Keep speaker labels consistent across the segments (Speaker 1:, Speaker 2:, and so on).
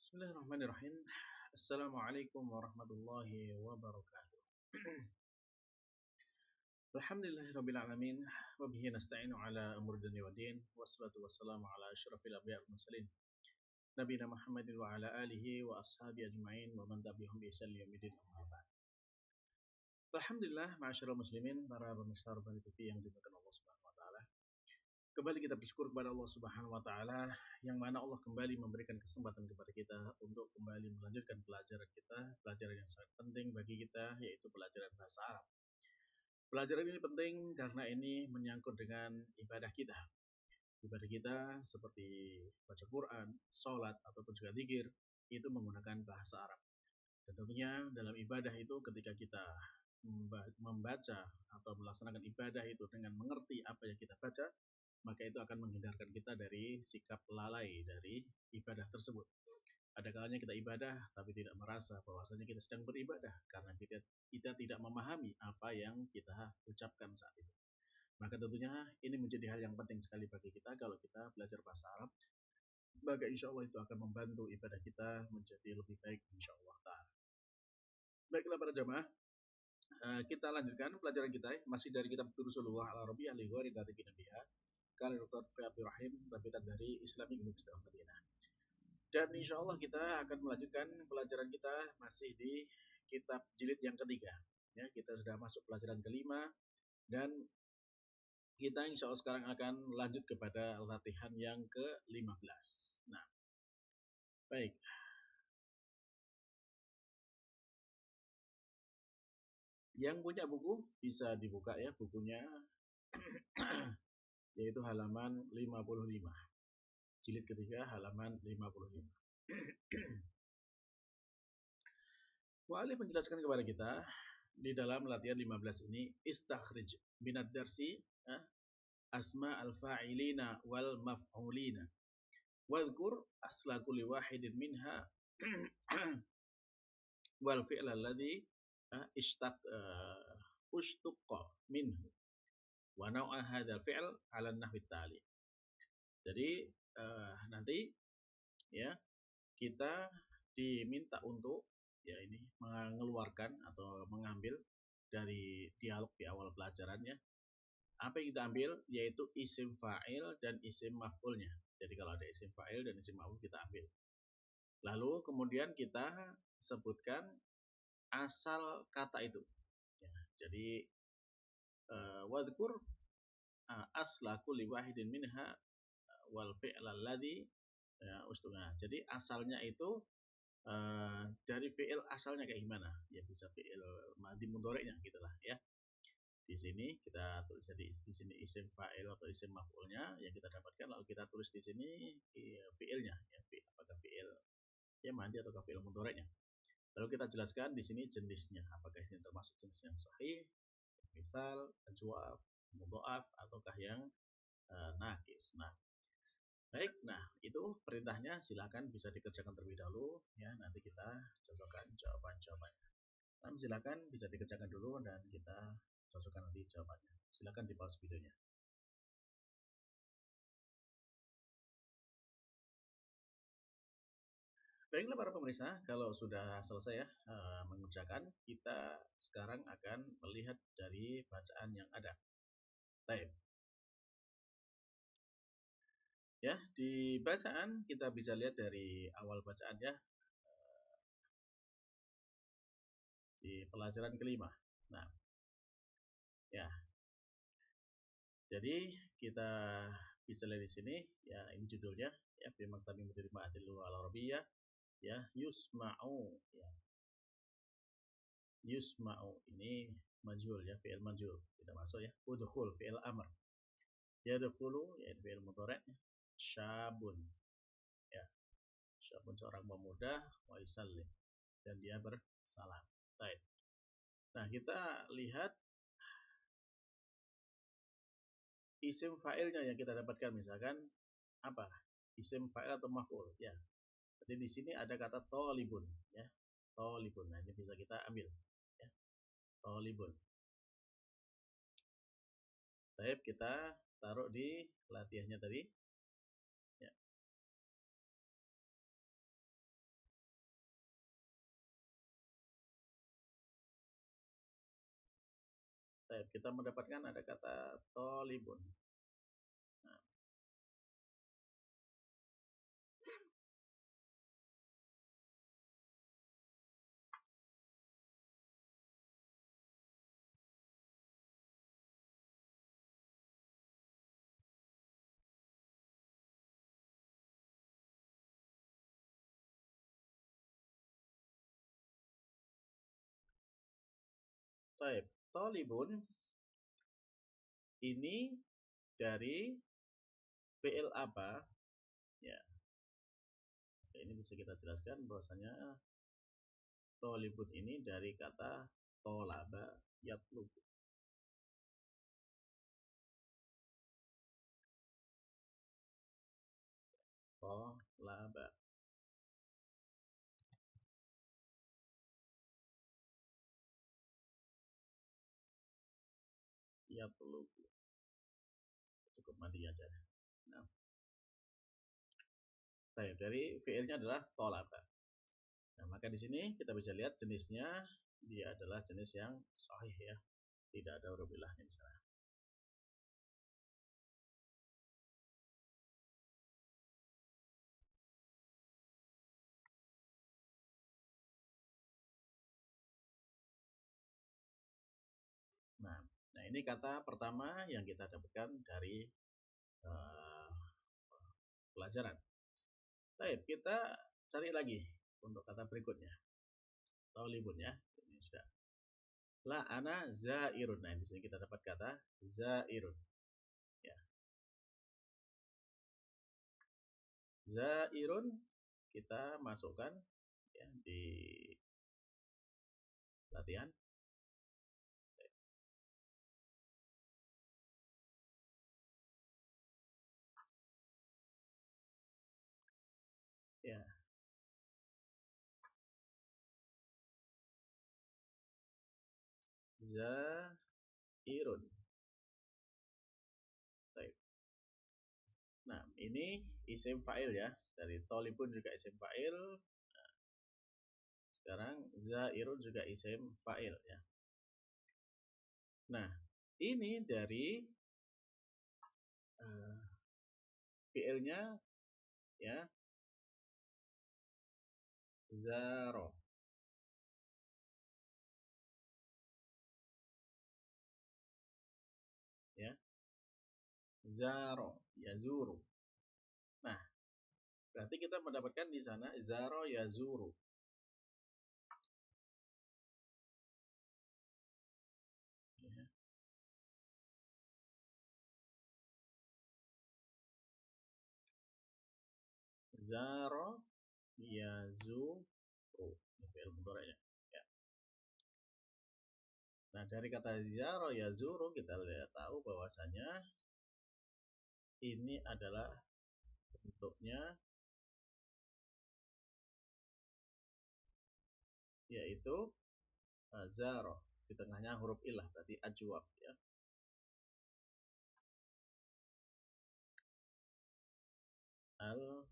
Speaker 1: Bismillahirrahmanirrahim. Assalamualaikum warahmatullahi wabarakatuh. Alhamdulillahirabbil alamin wa bihi nasta'inu ala umuri dunya waddin wassalatu wassalamu ala asyrafil anbiya'i wal mursalin nabiyina Muhammadin wa ala alihi wa ashabi ajmain wa man tabi'ahum bi ihsan ila yaumil amma ba'd. Alhamdulillah, ma'asyiral muslimin, para pemirsa Rabbani TV yang dimuliakan Allah Subhanahu wa taala. Kembali kita bersyukur kepada Allah Subhanahu wa taala yang mana Allah kembali memberikan kesempatan kepada kita untuk kembali melanjutkan pelajaran kita, pelajaran yang sangat penting bagi kita, yaitu pelajaran bahasa Arab. Pelajaran ini penting karena ini menyangkut dengan ibadah kita. Ibadah kita seperti baca Quran, sholat, ataupun juga zikir itu menggunakan bahasa Arab. Dan tentunya dalam ibadah itu ketika kita membaca atau melaksanakan ibadah itu dengan mengerti apa yang kita baca, maka itu akan menghindarkan kita dari sikap lalai dari ibadah tersebut. Ada kalanya kita ibadah tapi tidak merasa bahwasanya kita sedang beribadah karena kita tidak memahami apa yang kita ucapkan saat itu. Maka tentunya ini menjadi hal yang penting sekali bagi kita kalau kita belajar bahasa Arab. Maka insya Allah itu akan membantu ibadah kita menjadi lebih baik insya Allah ta'ala. Baiklah para jamaah, kita lanjutkan pelajaran kita masih dari kitab Durusulullah al-Arabiyyah li ghairi dari Nabiha karya Dr. Abdul Rahim, terbitan dari Islamic University of Madinah. Dan insya Allah kita akan melanjutkan pelajaran kita masih di kitab jilid yang ketiga. Ya, kita sudah masuk pelajaran kelima dan kita insya Allah sekarang akan lanjut kepada latihan yang ke-15. Nah, baik. Yang punya buku bisa dibuka ya bukunya, yaitu halaman 55. Jilid ketiga halaman 55. Mu'allif menjelaskan kepada kita di dalam latihan 15 ini, istakhrij minad darsi asma al-fa'ilina wal maf'ulina wadhkur asla kulli wahidin minha wal fi'l alladhi ushtaqqa minhu wa naw'a hadzal fi'l 'ala an-nahwi tali. Jadi nanti ya kita diminta untuk ya ini mengeluarkan atau mengambil dari dialog di awal pelajarannya. Apa yang kita ambil yaitu isim fa'il dan isim maf'ulnya. Jadi kalau ada isim fa'il dan isim maf'ul kita ambil. Lalu kemudian kita sebutkan asal kata itu. Ya, jadi wadhkur asla kulli wahidin minha wal fi'l alladhi ustuna. Jadi asalnya itu dari fi'il asalnya kayak gimana? Ya bisa fi'il madhi mudhari'nya gitulah ya. Di sini kita tulis jadi di sini isim fa'il atau isim maf'ulnya yang kita dapatkan, lalu kita tulis di sini fi'ilnya ya, apakah fi'il ya madhi atau fi'il mudhari'nya. Lalu kita jelaskan di sini jenisnya, apakah ini termasuk jenis yang sahih, misal, ajwab, mudha'af ataukah yang nakis. Nah, baik, nah itu perintahnya silakan bisa dikerjakan terlebih dahulu ya, nanti kita cocokkan jawaban-jawabannya. Nah, silakan bisa dikerjakan dulu dan kita cocokkan nanti jawabannya. Silakan di pause videonya. Baiklah para pemirsa, kalau sudah selesai ya mengerjakan, kita sekarang akan melihat dari bacaan yang ada. Baik. Ya, di bacaan kita bisa lihat dari awal bacaannya di pelajaran kelima. Nah, ya. Jadi kita bisa lihat di sini ya, ini judulnya ya, fi maktabi mudir ma'atil al-arabiyyah ya, yusma'u ya. Yusma'u ini majhul ya, fi'il majhul, tidak masuk ya. Udkhul fi'il amr. Yadkhulu ya fi'il mudhari', syabun ya. Syabun seorang pemuda, wa yusallim dan dia bersalam. Baik. Nah, kita lihat isim fa'ilnya yang kita dapatkan, misalkan apa? Isim fa'il atau maf'ul ya. Jadi di sini ada kata tolibun ya. Tolibun. Nah, ini bisa kita ambil ya. Tolibun. Baik, kita taruh di latihannya tadi. Ya. Baik, kita mendapatkan ada kata tolibun. Nah, baik, tolibun ini dari fi'il apa? Ya, ini bisa kita jelaskan bahwasanya tolibun ini dari kata tolaba yatlubu. Tolaba yatlubu. Cukup mati aja. Nah, baik, dari fi'ilnya adalah tolaba. Nah, maka di sini kita bisa lihat jenisnya dia adalah jenis yang sahih ya. Tidak ada huruf ilahnya di sana. Nah, ini kata pertama yang kita dapatkan dari uh, pelajaran. Baik, kita cari lagi untuk kata berikutnya. Tolibun ya. Ini sudah. La ana zairun. Nah, di sini kita dapat kata zairun. Ya. Zairun kita masukkan ya, di latihan. Ya. Zairun. Baik. Nah, ini isim fa'il ya. Dari tolibun juga isim fa'il. Nah, sekarang zairun juga isim fa'il ya. Nah, ini dari fi'ilnya ya zaro ya zaro yazuru. Nah, berarti kita mendapatkan di sana zaro yazuru ya. Zaro yazuru ini fi'il mudhari ya. Nah, dari kata zaro yazuru kita lihat tahu bahwasanya ini adalah bentuknya yaitu zaro, di tengahnya huruf ilah berarti ajwab ya. Al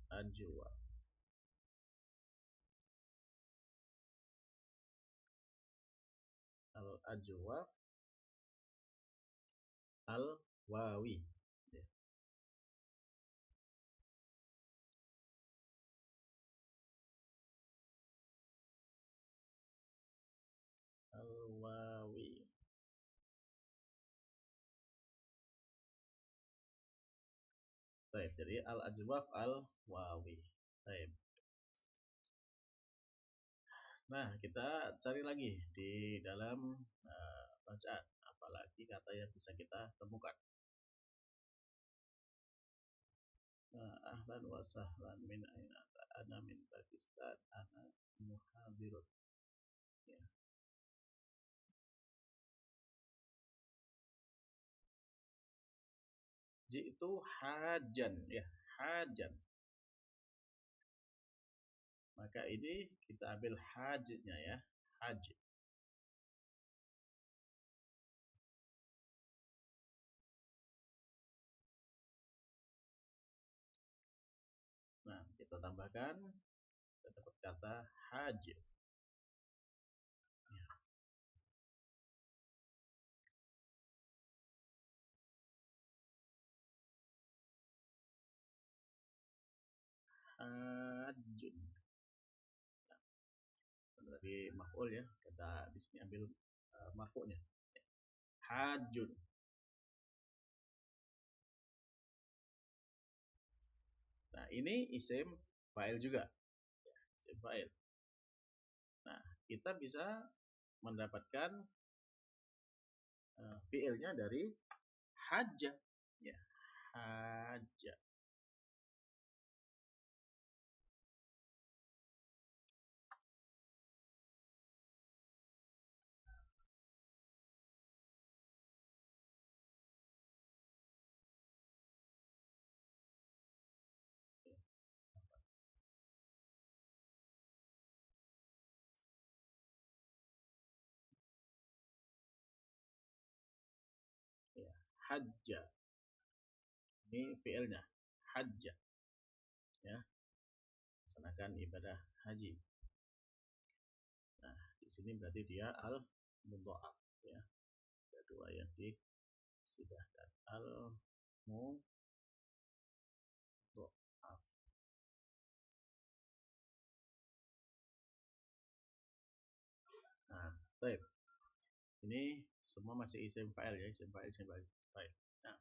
Speaker 1: ajwab. Al ajwab al wawi ya. Al wawi. Baik, jadi al ajwab al wawi. Baik. Nah, kita cari lagi di dalam bacaan apalagi kata yang bisa kita temukan. Ahlan wa sahlan min aina ana min Pakistan ana muhadirun ya. Jitu hajan ya, hajan. Maka ini kita ambil hajnya ya, haj. Nah, kita tambahkan kita dapat kata haj. dari maf'ul ya. Kita di sini ambil marfu'nya. Hajun. Nah, ini isim fa'il juga. Isim fa'il. Nah, kita bisa mendapatkan fi'ilnya dari hajja. Ya, hajja. Ya, hajja. Ini fi'ilnya. Hajja. Ya, melaksanakan ibadah haji. Nah, di sini berarti dia al-mudha'af ya. Ada dua yang disidahkan. Al-mudha'af. Nah, baik. Ini semua masih isim fa'il ya, isim fa'il, isim fa'il. Baik. Nah,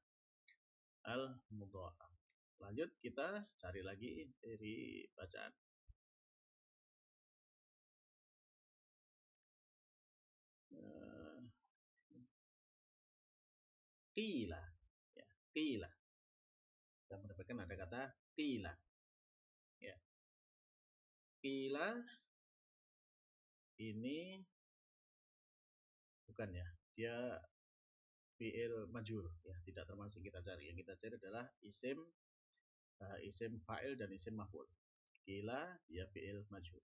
Speaker 1: al-mudha'af. Lanjut kita cari lagi dari bacaan. Qila. Ya, qila. Kita mendapatkan ada kata qila. Ya. Qila ini bukan ya. Dia fi'il majhul ya, tidak termasuk kita cari. Yang kita cari adalah isim fa'il dan isim maf'ul. Qila dia fi'il majhul.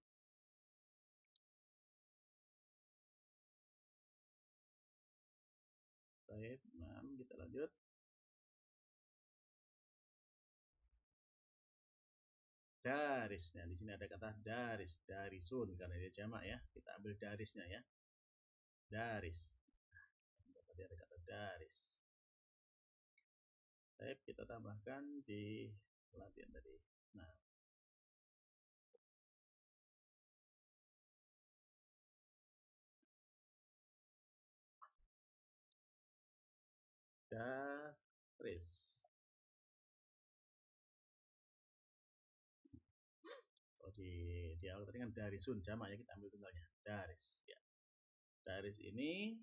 Speaker 1: Baik, nah, kita lanjut. Daris. Nah, di sini ada kata daris, darisun karena dia jamak ya. Kita ambil darisnya ya. Daris. Tadi ada kata daris. Baik, kita tambahkan di latihan tadi. Nah, daris. Oh, di awal tadi kan darisun jamak ya, kita ambil tunggalnya. Daris ya. Daris ini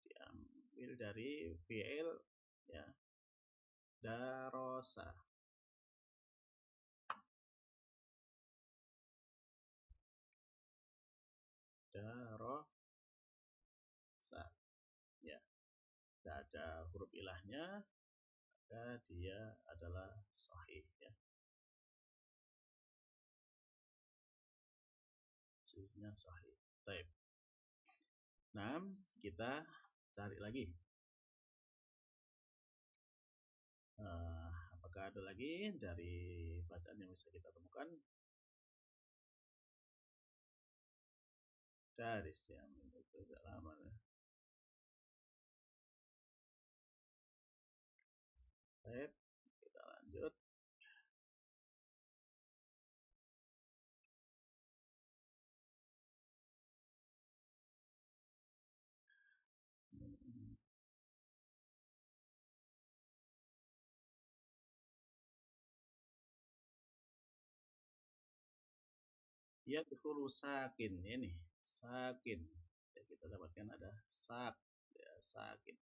Speaker 1: diambil dari fi'il ya. Darosa. Darosa. Ya. Tidak ada huruf ilahnya, maka dia adalah sahih ya. Jenisnya sahih. Baik. Nah, kita cari lagi. Apakah ada lagi dari bacaan yang bisa kita temukan? Daris yang itu agak lama ya. Baik, kita lanjut. Ya, betul sakin ini. Sakin. Ya, kita dapatkan ada sak. Ya, sakin.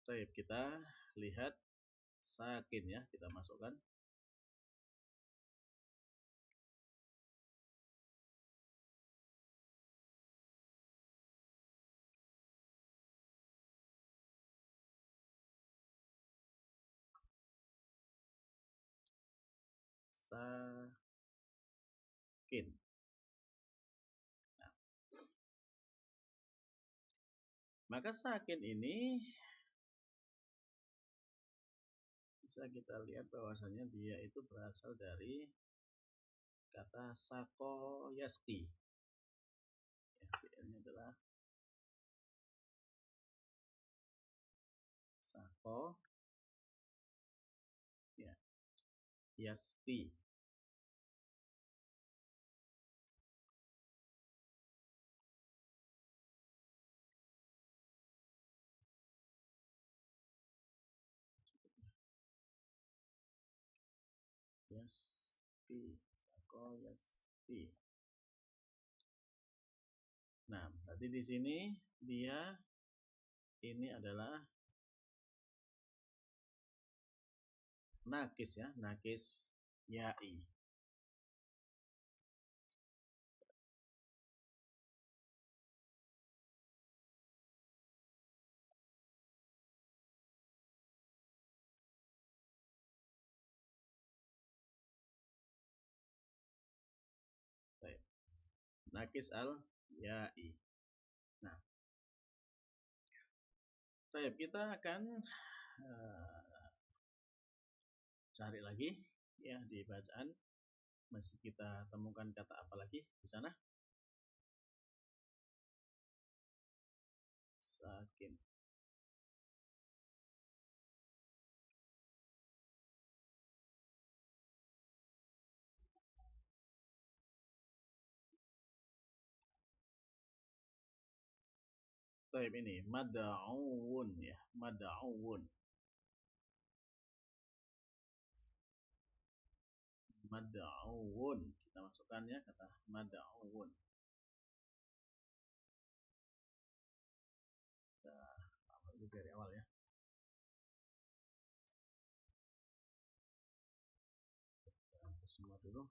Speaker 1: Baik, kita lihat sakin ya, kita masukkan. Sakin. Nah, maka sakin ini bisa kita lihat bahwasanya dia itu berasal dari kata sako yaski. Ya, fi'ilnya adalah sako ya, yaski. Sakoyaspi. Nah, berarti di sini dia ini adalah nakis ya, nakis yai. Baik. Nakis al yai. Nah, baik, kita akan cari lagi ya di bacaan. Masih kita temukan kata apa lagi di sana? Sakin. Baik, ini mad'un ya, mad'un. Mad'un. Kita masukkan ya kata mad'un. Kita dari awal ya. Kita semua dulu.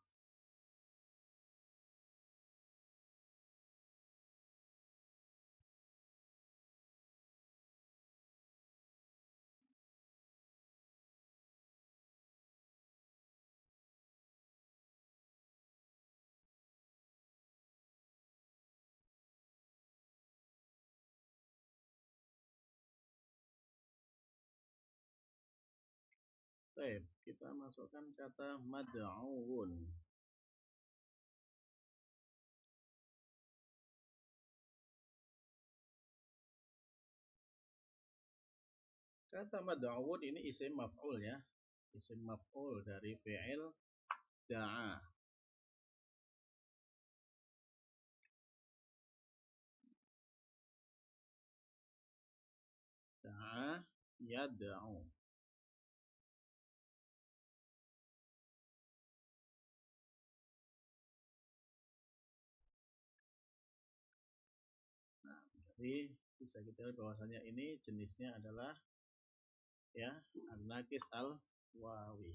Speaker 1: Baik, kita masukkan kata mad'un. Kata mad'un ini isim maf'ul ya. Isim maf'ul dari fi'il da'a. Da'a yad'u. Nah, jadi bisa kita lihat bahwasanya ini jenisnya adalah ya an-nakis al-wawi.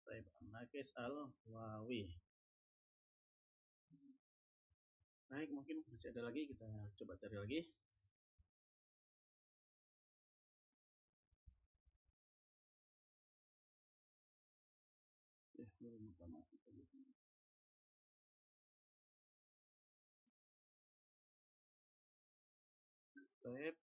Speaker 1: Baik, an-nakis al-wawi. Baik, mungkin masih ada lagi, kita coba cari lagi. Baik,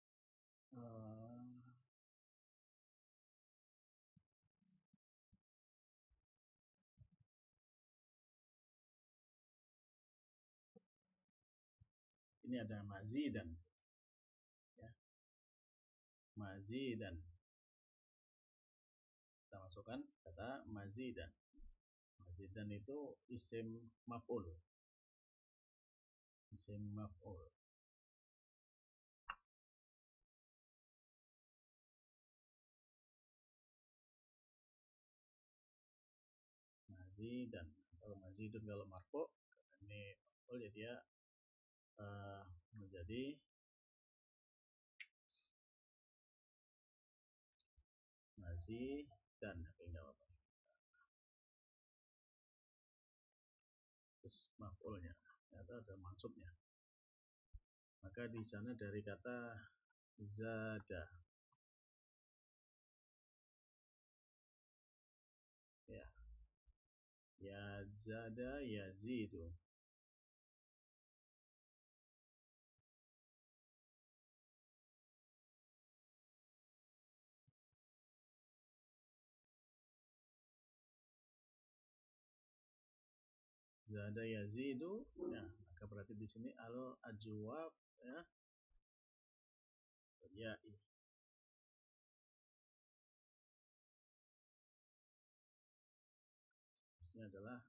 Speaker 1: ini ada mazidan ya, mazidan. Kita masukkan kata mazidan. Mazidan itu isim maf'ul. Isim maf'ul. Mazidan. Kalau mazidun kalau marfu, ini maf'ul ya dia menjadi mazidan. Enggak apa-apa. Terus maf'ulnya ternyata ada mansubnya. Maka di sana dari kata zada. Ya. Ya zada yazidu. Zada yazidu. Ya, maka berarti di sini al ajwab ya. Ya, Jenisnya adalah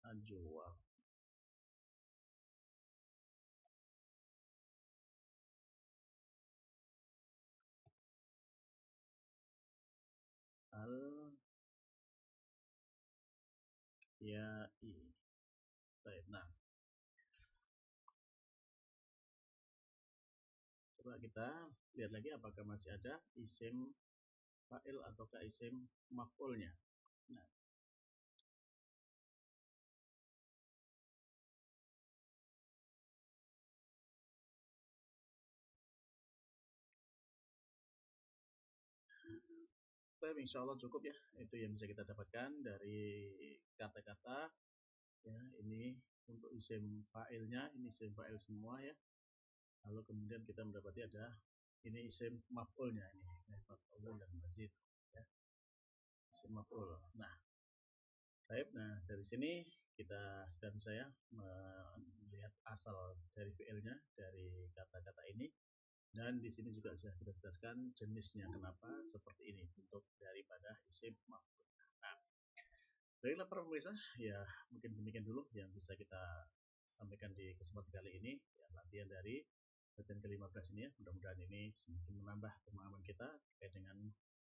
Speaker 1: al-ajwaf. Al-ya'i. Baik, nah, coba kita lihat lagi apakah masih ada isim fa'il ataukah isim maf'ulnya. Nah, tapi insya Allah cukup ya, itu yang bisa kita dapatkan dari kata-kata ya. Ini untuk isim fa'ilnya, ini isim fa'il semua ya. Lalu kemudian kita mendapati ada ini isim maf'ulnya ini, maf'ul dan mazid ya, isim maf'ul. Nah, baik, nah dari sini kita dan saya melihat asal dari fi'ilnya dari kata-kata ini, dan di sini juga sudah kita jelaskan jenisnya kenapa seperti ini bentuk daripada isim maf'ul. Nah, baiklah para pemirsa, ya mungkin demikian dulu yang bisa kita sampaikan di kesempatan kali ini ya, latihan dari bagian ke-15 ini ya. Mudah-mudahan ini semakin menambah pemahaman kita terkait dengan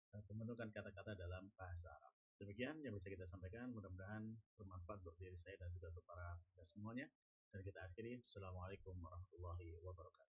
Speaker 1: pembentukan kata-kata dalam bahasa Arab. Demikian yang bisa kita sampaikan, mudah-mudahan bermanfaat untuk diri saya dan juga untuk para pemirsa semuanya. Dan kita akhiri, Assalamualaikum warahmatullahi wabarakatuh.